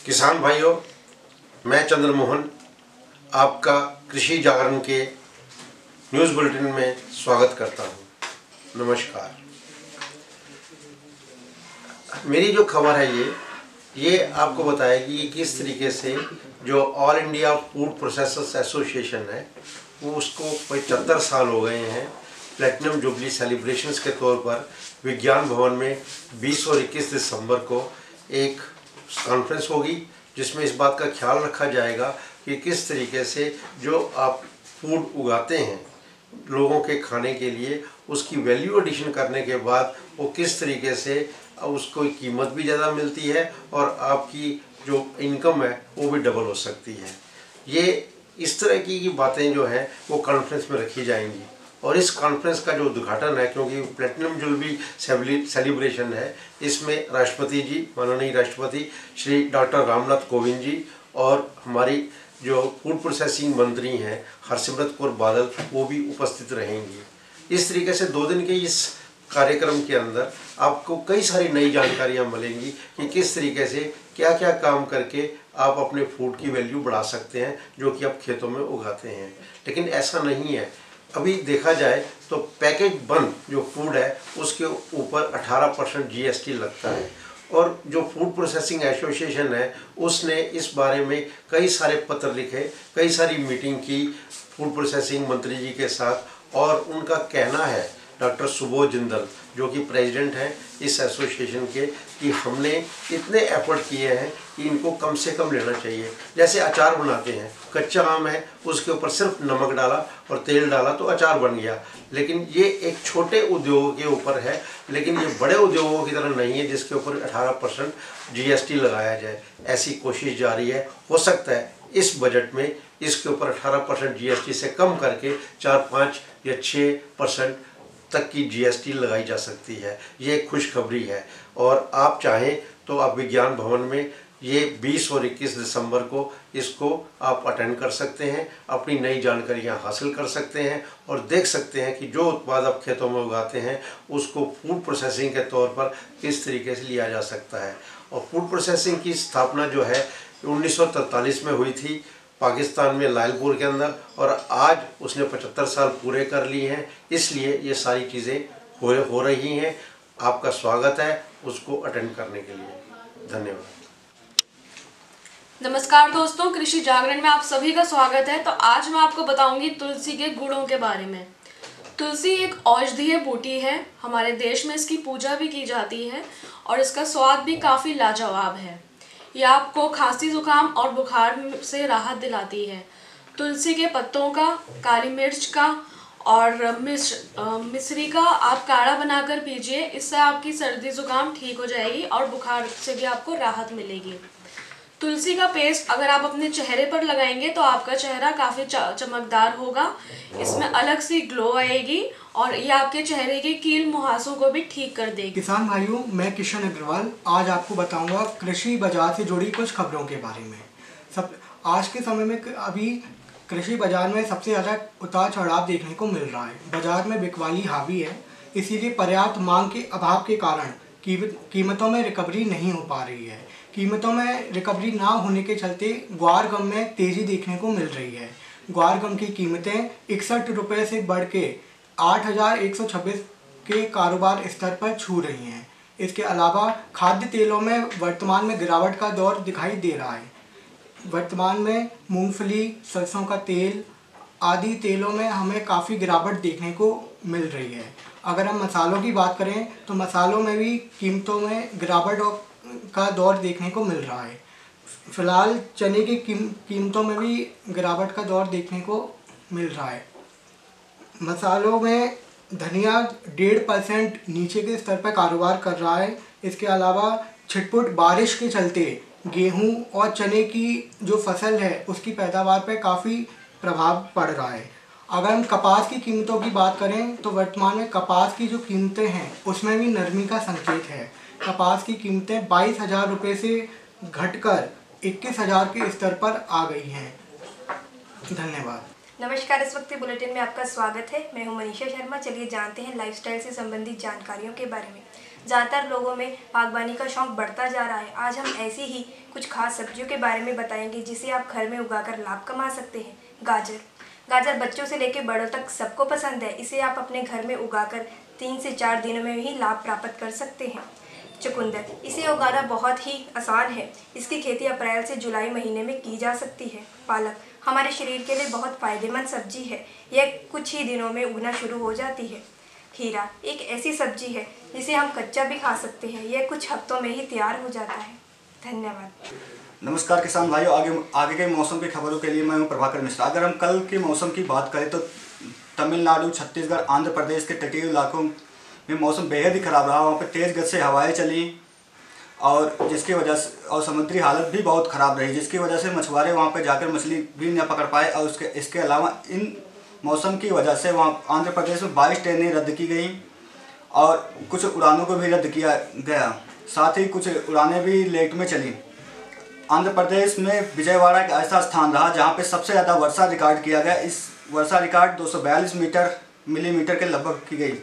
किसान भाइयों, मैं चंद्रमोहन आपका कृषि जागरण के न्यूज़ बुलेटिन में स्वागत करता हूं। नमस्कार। मेरी जो खबर है ये आपको बताएगी कि किस तरीके से जो all India food processors association है वो उसको 75 साल हो गए हैं। प्लेटिनम जुबली सेलिब्रेशंस के तौर पर विज्ञान भवन में 20 और 21 दिसंबर को एक कॉन्फ्रेंस होगी जिसमें इस बात का ख्याल रखा जाएगा कि किस तरीके से जो आप फूड उगाते हैं लोगों के खाने के लिए, उसकी वैल्यू एडिशन करने के बाद वो किस तरीके से उसको कीमत भी ज़्यादा मिलती है और आपकी जो इनकम है वो भी डबल हो सकती है। ये इस तरह की बातें जो है वो कॉन्फ्रेंस में रखी जाएंगी और इस कॉन्फ्रेंस का जो उद्घाटन है, क्योंकि प्लेटिनम जुबली सेलिब्रेशन है, इसमें राष्ट्रपति जी, माननीय राष्ट्रपति श्री डॉक्टर रामनाथ कोविंद जी और हमारी जो फूड प्रोसेसिंग मंत्री हैं हरसिमरत कौर बादल वो भी उपस्थित रहेंगी। इस तरीके से 2 दिन के इस कार्यक्रम के अंदर आपको कई सारी नई जानकारियाँ मिलेंगी कि किस तरीके से क्या क्या काम करके आप अपने फूड की वैल्यू बढ़ा सकते हैं जो कि आप खेतों में उगाते हैं। लेकिन ऐसा नहीं है, अभी देखा जाए तो पैकेज बंद जो फूड है उसके ऊपर 18% GST लगता है और जो फूड प्रोसेसिंग एसोसिएशन है उसने इस बारे में कई सारे पत्र लिखे, कई सारी मीटिंग की फूड प्रोसेसिंग मंत्री जी के साथ और उनका कहना है, डॉक्टर सुबोध जिंदल जो कि प्रेसिडेंट हैं इस एसोसिएशन के, कि हमने इतने एफर्ट किए हैं कि इनको कम से कम लेना चाहिए। जैसे अचार बनाते हैं, कच्चा आम है उसके ऊपर सिर्फ नमक डाला और तेल डाला तो अचार बन गया, लेकिन ये एक छोटे उद्योगों के ऊपर है, लेकिन ये बड़े उद्योगों की तरह नहीं है जिसके ऊपर 18% GST लगाया जाए। ऐसी कोशिश जारी है, हो सकता है इस बजट में इसके ऊपर 18% GST से कम करके 4, 5 या 6% तक की GST लगाई जा सकती है। ये एक खुशखबरी है और आप चाहें तो आप विज्ञान भवन में ये 20 और 21 दिसंबर को इसको आप अटेंड कर सकते हैं, अपनी नई जानकारियां हासिल कर सकते हैं और देख सकते हैं कि जो उत्पाद आप खेतों में उगाते हैं उसको फूड प्रोसेसिंग के तौर पर किस तरीके से लिया जा सकता है। और फूड प्रोसेसिंग की स्थापना जो है 1943 में हुई थी पाकिस्तान में लायलपुर के अंदर और आज उसने 75 साल पूरे कर लिए हैं, इसलिए ये सारी चीज़ें हो रही हैं। आपका स्वागत है उसको अटेंड करने के लिए। धन्यवाद। नमस्कार दोस्तों, कृषि जागरण में आप सभी का स्वागत है। तो आज मैं आपको बताऊंगी तुलसी के गुणों के बारे में। तुलसी एक औषधीय बूटी है, हमारे देश में इसकी पूजा भी की जाती है और इसका स्वाद भी काफ़ी लाजवाब है। यह आपको खांसी, जुकाम और बुखार से राहत दिलाती है। तुलसी के पत्तों का, काली मिर्च का और मिश्री का आप काढ़ा बनाकर पीजिए, इससे आपकी सर्दी जुकाम ठीक हो जाएगी और बुखार से भी आपको राहत मिलेगी। तुलसी का पेस्ट अगर आप अपने चेहरे पर लगाएंगे तो आपका चेहरा काफ़ी चमकदार होगा, इसमें अलग सी ग्लो आएगी और ये आपके चेहरे के कील मुहासों को भी ठीक कर देगी। किसान भाइयों, मैं किशन अग्रवाल आज आपको बताऊंगा कृषि बाजार से जुड़ी कुछ खबरों के बारे में। आज के समय में अभी कृषि बाजार में सबसे ज़्यादा उतार चढ़ाव देखने को मिल रहा है। बाजार में बिकवाली हावी है, इसीलिए पर्याप्त मांग के अभाव के कारण कीमतों में रिकवरी नहीं हो पा रही है। कीमतों में रिकवरी ना होने के चलते ग्वार गम में तेज़ी देखने को मिल रही है। ग्वार गम की कीमतें 61 रुपये से बढ़ के 8,126 के कारोबार स्तर पर छू रही हैं। इसके अलावा खाद्य तेलों में वर्तमान में गिरावट का दौर दिखाई दे रहा है। वर्तमान में मूंगफली, सरसों का तेल आदि तेलों में हमें काफ़ी गिरावट देखने को मिल रही है। अगर हम मसालों की बात करें तो मसालों में भी कीमतों में गिरावट का दौर देखने को मिल रहा है। फिलहाल चने की कीमतों में भी गिरावट का दौर देखने को मिल रहा है। मसालों में धनिया 1.5% नीचे के स्तर पर कारोबार कर रहा है। इसके अलावा छिटपुट बारिश के चलते गेहूं और चने की जो फसल है उसकी पैदावार पर काफ़ी प्रभाव पड़ रहा है। अगर हम कपास की कीमतों की बात करें तो वर्तमान में कपास की जो कीमतें हैं उसमें भी नरमी का संकेत है। कपास की कीमतें 22,000 रुपये से घटकर 21,000 के स्तर पर आ गई हैं। धन्यवाद। नमस्कार, इस वक्त के बुलेटिन में आपका स्वागत है। मैं हूं मनीषा शर्मा। चलिए जानते हैं लाइफस्टाइल से संबंधित जानकारियों के बारे में। ज़्यादातर लोगों में बागवानी का शौक बढ़ता जा रहा है। आज हम ऐसी ही कुछ खास सब्जियों के बारे में बताएंगे जिसे आप घर में उगाकर लाभ कमा सकते हैं। गाजर बच्चों से लेकर बड़ों तक सबको पसंद है। इसे आप अपने घर में उगाकर 3 से 4 दिनों में ही लाभ प्राप्त कर सकते हैं। चुकंदर, इसे उगाना बहुत ही आसान है। इसकी खेती अप्रैल से जुलाई महीने में की जा सकती है। पालक हमारे शरीर के लिए बहुत फ़ायदेमंद सब्जी है। यह कुछ ही दिनों में उगना शुरू हो जाती है। खीरा एक ऐसी सब्जी है जिसे हम कच्चा भी खा सकते हैं। यह कुछ हफ्तों में ही तैयार हो जाता है। धन्यवाद। नमस्कार किसान भाइयों, आगे के मौसम की खबरों के लिए मैं हूं प्रभाकर मिश्रा। अगर हम कल के मौसम की बात करें तो तमिलनाडु, छत्तीसगढ़, आंध्र प्रदेश के तटीय इलाकों में मौसम बेहद ही ख़राब रहा। वहाँ पर तेज़ गति से हवाएं चली और जिसकी वजह से और समुद्री हालत भी बहुत ख़राब रही, जिसकी वजह से मछुआरे वहाँ पर जाकर मछली भी न पकड़ पाए। और इसके अलावा इन मौसम की वजह से वहाँ आंध्र प्रदेश में 22 ट्रेनें रद्द की गई और कुछ उड़ानों को भी रद्द किया गया। साथ ही कुछ उड़ानें भी लेट में चली। आंध्र प्रदेश में विजयवाड़ा एक ऐसा स्थान रहा जहाँ पे सबसे ज़्यादा वर्षा रिकॉर्ड किया गया। इस वर्षा रिकॉर्ड 242 मिलीमीटर के लगभग की गई।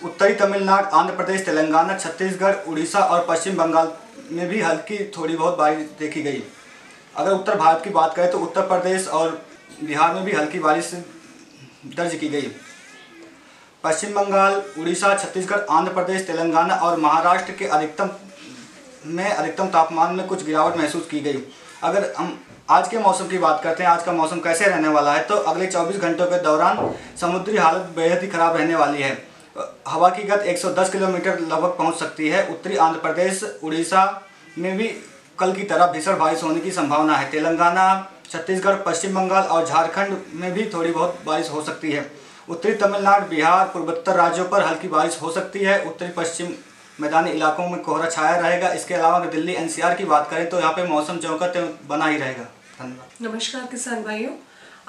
उत्तरी तमिलनाडु, आंध्र प्रदेश, तेलंगाना, छत्तीसगढ़, उड़ीसा और पश्चिम बंगाल में भी हल्की थोड़ी बहुत बारिश देखी गई। अगर उत्तर भारत की बात करें तो उत्तर प्रदेश और बिहार में भी हल्की बारिश दर्ज की गई। पश्चिम बंगाल, उड़ीसा, छत्तीसगढ़, आंध्र प्रदेश, तेलंगाना और महाराष्ट्र के अधिकतम तापमान में कुछ गिरावट महसूस की गई। अगर हम आज के मौसम की बात करते हैं, आज का मौसम कैसे रहने वाला है, तो अगले 24 घंटों के दौरान समुद्री हालत बेहद ही खराब रहने वाली है। हवा की गति 110 किलोमीटर लगभग पहुंच सकती है। उत्तरी आंध्र प्रदेश, उड़ीसा में भी कल की तरह भीषण बारिश होने की संभावना है। तेलंगाना, छत्तीसगढ़, पश्चिम बंगाल और झारखंड में भी थोड़ी बहुत बारिश हो सकती है। उत्तरी तमिलनाडु, बिहार, पूर्वोत्तर राज्यों पर हल्की बारिश हो सकती है। उत्तरी पश्चिम मैदानी इलाकों में कोहरा छाया रहेगा। इसके अलावा अगर दिल्ली NCR की बात करें तो यहाँ पे मौसम ज्यों त्यों बना ही रहेगा। धन्यवाद। नमस्कार किसान भाइयों,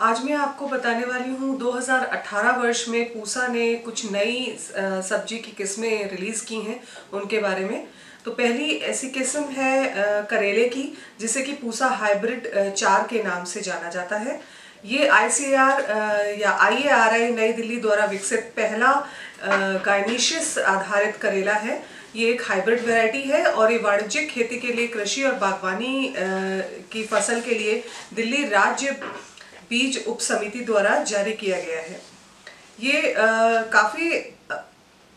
आज मैं आपको बताने वाली हूँ 2018 वर्ष में पूसा ने कुछ नई सब्जी की किस्में रिलीज़ की हैं, उनके बारे में। तो पहली ऐसी किस्म है करेले की, जिसे कि पूसा हाइब्रिड 4 के नाम से जाना जाता है। ये ICAR या IARI नई दिल्ली द्वारा विकसित पहला गायनीशियस आधारित करेला है। ये एक हाइब्रिड वैरायटी है और ये वाणिज्यिक खेती के लिए, कृषि और बागवानी की फसल के लिए दिल्ली राज्य बीज उप समिति द्वारा जारी किया गया है। ये काफ़ी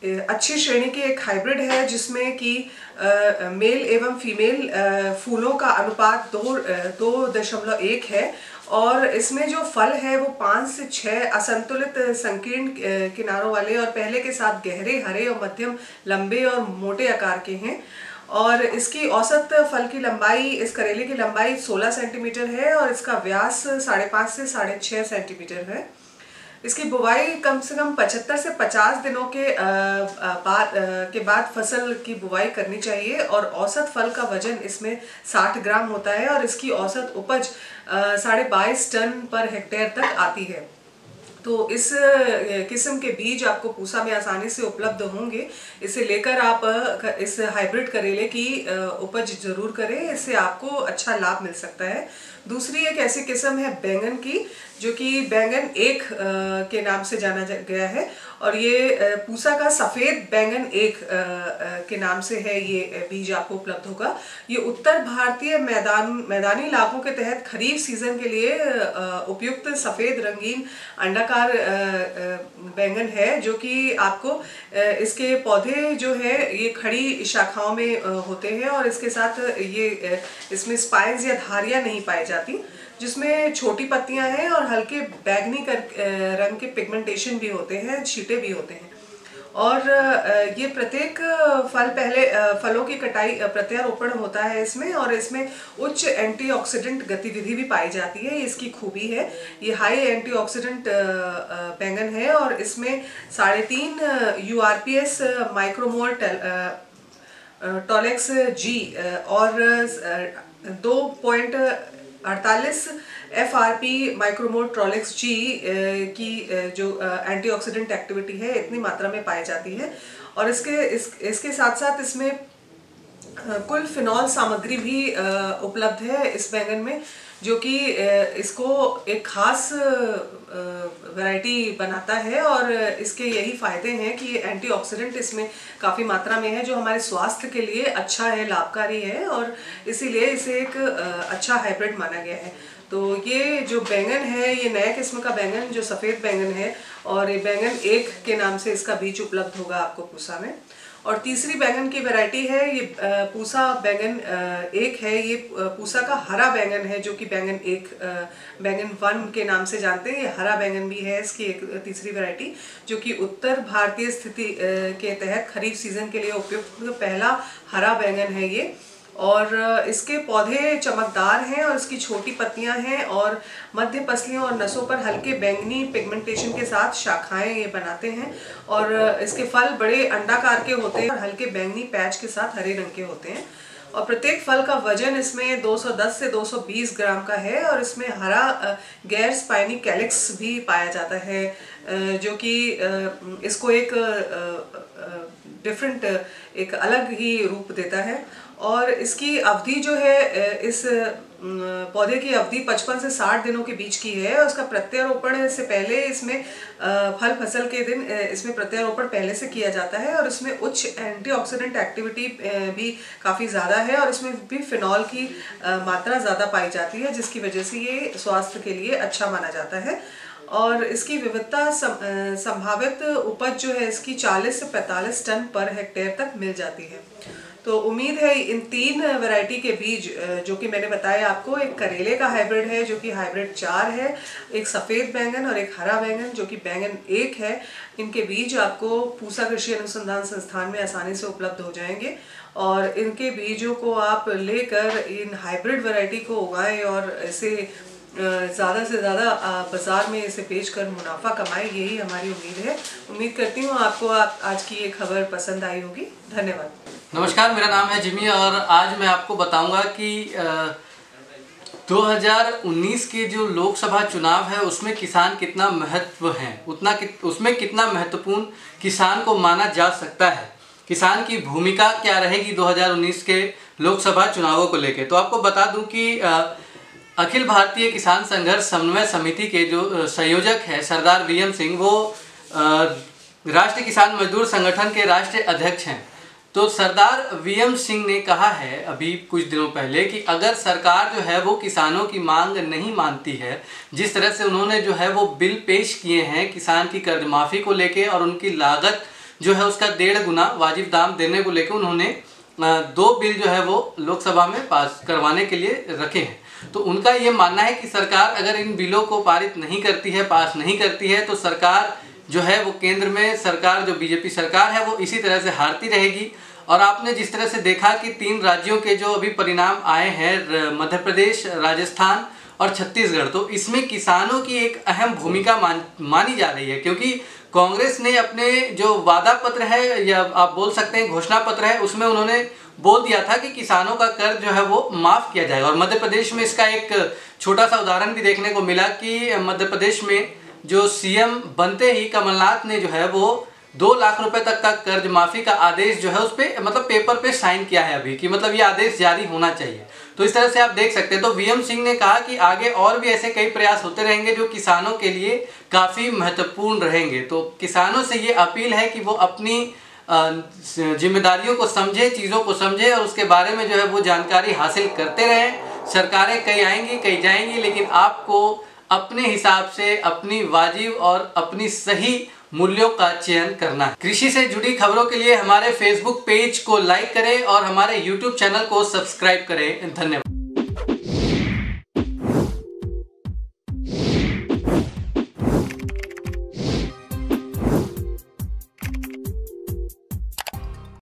अच्छी श्रेणी के एक हाइब्रिड है जिसमें कि मेल एवं फीमेल फूलों का अनुपात 2.1 है और इसमें जो फल है वो 5 से 6 असंतुलित संकीर्ण किनारों वाले और पहले के साथ गहरे हरे और मध्यम लंबे और मोटे आकार के हैं। और इसकी औसत फल की लंबाई, इस करेले की लंबाई 16 सेंटीमीटर है और इसका व्यास 5.5 से 6.5 सेंटीमीटर है। इसकी बुवाई कम से कम 75 से 50 दिनों के बाद फसल की बुवाई करनी चाहिए और औसत फल का वजन इसमें 60 ग्राम होता है और इसकी औसत उपज 22.5 टन पर हेक्टेयर तक आती है। तो इस किस्म के बीज आपको पूसा में आसानी से उपलब्ध होंगे। इसे लेकर आप इस हाइब्रिड करेले की उपज जरूर करें, इससे आपको अच्छा लाभ मिल सकता है। दूसरी एक ऐसी किस्म है बैंगन की, जो कि बैंगन 1 के नाम से जाना गया है और ये पूसा का सफ़ेद बैंगन 1 के नाम से है। ये बीज आपको उपलब्ध होगा। ये उत्तर भारतीय मैदानी इलाकों के तहत खरीफ सीजन के लिए उपयुक्त सफ़ेद रंगीन अंडाकार बैंगन है, जो कि आपको इसके पौधे जो है ये खड़ी शाखाओं में होते हैं और इसके साथ ये इसमें स्पाइन्स या धारियाँ नहीं पाई जाती, जिसमें छोटी पत्तियां हैं और हल्के बैगनी रंग के पिगमेंटेशन भी होते हैं, छींटे भी होते हैं। और ये प्रत्येक फलों की कटाई प्रत्यारोपण होता है इसमें और इसमें उच्च एंटीऑक्सीडेंट गतिविधि भी पाई जाती है। इसकी खूबी है, ये हाई एंटीऑक्सीडेंट बैंगन है और इसमें 3.5 URPS माइक्रोमोल टॉलेक्स G और 2.48 FRP माइक्रोमोल ट्रोलेक्स G की जो एंटीऑक्सीडेंट एक्टिविटी है इतनी मात्रा में पाई जाती है। और इसके साथ साथ इसमें कुल फिनॉल सामग्री भी उपलब्ध है इस बैंगन में, जो कि इसको एक खास वैरायटी बनाता है। और इसके यही फ़ायदे हैं कि एंटीऑक्सीडेंट इसमें काफ़ी मात्रा में है, जो हमारे स्वास्थ्य के लिए अच्छा है, लाभकारी है, और इसीलिए इसे एक अच्छा हाइब्रिड माना गया है। तो ये जो बैंगन है, ये नए किस्म का बैंगन जो सफ़ेद बैंगन है, और ये बैंगन 1 के नाम से इसका बीज उपलब्ध होगा आपको पूसा में। और तीसरी बैंगन की वैरायटी है ये पूसा बैंगन 1 है। ये पूसा का हरा बैंगन है, जो कि बैंगन 1 के नाम से जानते हैं। ये हरा बैंगन भी है इसकी एक तीसरी वैरायटी, जो कि उत्तर भारतीय स्थिति के तहत खरीफ सीजन के लिए उपयुक्त पहला हरा बैंगन है ये। और इसके पौधे चमकदार हैं और इसकी छोटी पत्तियां हैं, और मध्य पसलियों और नसों पर हल्के बैंगनी पिगमेंटेशन के साथ शाखाएं ये बनाते हैं। और इसके फल बड़े अंडाकार के होते हैं और हल्के बैंगनी पैच के साथ हरे रंग के होते हैं। और प्रत्येक फल का वजन इसमें 210 से 220 ग्राम का है। और इसमें हरा गैर स्पाइनी कैलिक्स भी पाया जाता है, जो कि इसको एक डिफरेंट, एक अलग ही रूप देता है। और इसकी अवधि जो है, इस पौधे की अवधि 55 से 60 दिनों के बीच की है। और उसका प्रत्यारोपण से पहले इसमें फल फसल के दिन इसमें प्रत्यारोपण पहले से किया जाता है। और इसमें उच्च एंटीऑक्सीडेंट एक्टिविटी भी काफ़ी ज़्यादा है, और इसमें भी फिनॉल की मात्रा ज़्यादा पाई जाती है, जिसकी वजह से ये स्वास्थ्य के लिए अच्छा माना जाता है। और इसकी विविधता संभावित उपज जो है इसकी 40 से 45 टन पर हेक्टेयर तक मिल जाती है। तो उम्मीद है इन 3 वैरायटी के बीज जो कि मैंने बताया आपको, एक करेले का हाइब्रिड है जो कि हाइब्रिड 4 है, एक सफ़ेद बैंगन और एक हरा बैंगन जो कि बैंगन 1 है। इनके बीज आपको पूसा कृषि अनुसंधान संस्थान में आसानी से उपलब्ध हो जाएंगे। और इनके बीजों को आप लेकर इन हाइब्रिड वैरायटी को उगाएं और इसे ज़्यादा से ज़्यादा बाज़ार में इसे बेचकर मुनाफा कमाएं, यही हमारी उम्मीद है। उम्मीद करती हूँ आपको आज की ये खबर पसंद आई होगी। धन्यवाद। नमस्कार, मेरा नाम है जिमी और आज मैं आपको बताऊंगा कि 2019 के जो लोकसभा चुनाव है उसमें किसान कितना महत्व है, उसमें कितना महत्वपूर्ण किसान को माना जा सकता है, किसान की भूमिका क्या रहेगी 2019 के लोकसभा चुनावों को लेकर। तो आपको बता दूं कि अखिल भारतीय किसान संघर्ष समन्वय समिति के जो संयोजक है सरदार वीएम सिंह, वो राष्ट्रीय किसान मजदूर संगठन के राष्ट्रीय अध्यक्ष हैं। तो सरदार वीएम सिंह ने कहा है अभी कुछ दिनों पहले कि अगर सरकार जो है वो किसानों की मांग नहीं मानती है, जिस तरह से उन्होंने जो है वो बिल पेश किए हैं किसान की कर्ज माफ़ी को लेके और उनकी लागत जो है उसका 1.5 गुना वाजिब दाम देने को लेकर उन्होंने 2 बिल जो है वो लोकसभा में पास करवाने के लिए रखे हैं। तो उनका ये मानना है कि सरकार अगर इन बिलों को पारित नहीं करती है, पास नहीं करती है, तो सरकार जो है वो केंद्र में सरकार जो बीजेपी सरकार है वो इसी तरह से हारती रहेगी। और आपने जिस तरह से देखा कि 3 राज्यों के जो अभी परिणाम आए हैं, मध्य प्रदेश, राजस्थान और छत्तीसगढ़, तो इसमें किसानों की एक अहम भूमिका मानी जा रही है, क्योंकि कांग्रेस ने अपने जो वादा पत्र है या आप बोल सकते हैं घोषणा पत्र है, उसमें उन्होंने बोल दिया था कि किसानों का कर्ज जो है वो माफ़ किया जाएगा। और मध्य प्रदेश में इसका एक छोटा सा उदाहरण भी देखने को मिला कि मध्य प्रदेश में जो सीएम बनते ही कमलनाथ ने जो है वो 2 लाख रुपए तक का कर्ज माफ़ी का आदेश जो है उस पर मतलब पेपर पे साइन किया है अभी कि मतलब ये आदेश जारी होना चाहिए। तो इस तरह से आप देख सकते हैं। तो वीएम सिंह ने कहा कि आगे और भी ऐसे कई प्रयास होते रहेंगे जो किसानों के लिए काफ़ी महत्वपूर्ण रहेंगे। तो किसानों से ये अपील है कि वो अपनी जिम्मेदारियों को समझे, चीज़ों को समझे और उसके बारे में जो है वो जानकारी हासिल करते रहें। सरकारें कहीं आएंगी कहीं जाएंगी, लेकिन आपको अपने हिसाब से अपनी वाजिब और अपनी सही मूल्यों का चयन करना है। कृषि से जुड़ी खबरों के लिए हमारे फेसबुक पेज को लाइक करें और हमारे यूट्यूब चैनल को सब्सक्राइब करें। धन्यवाद।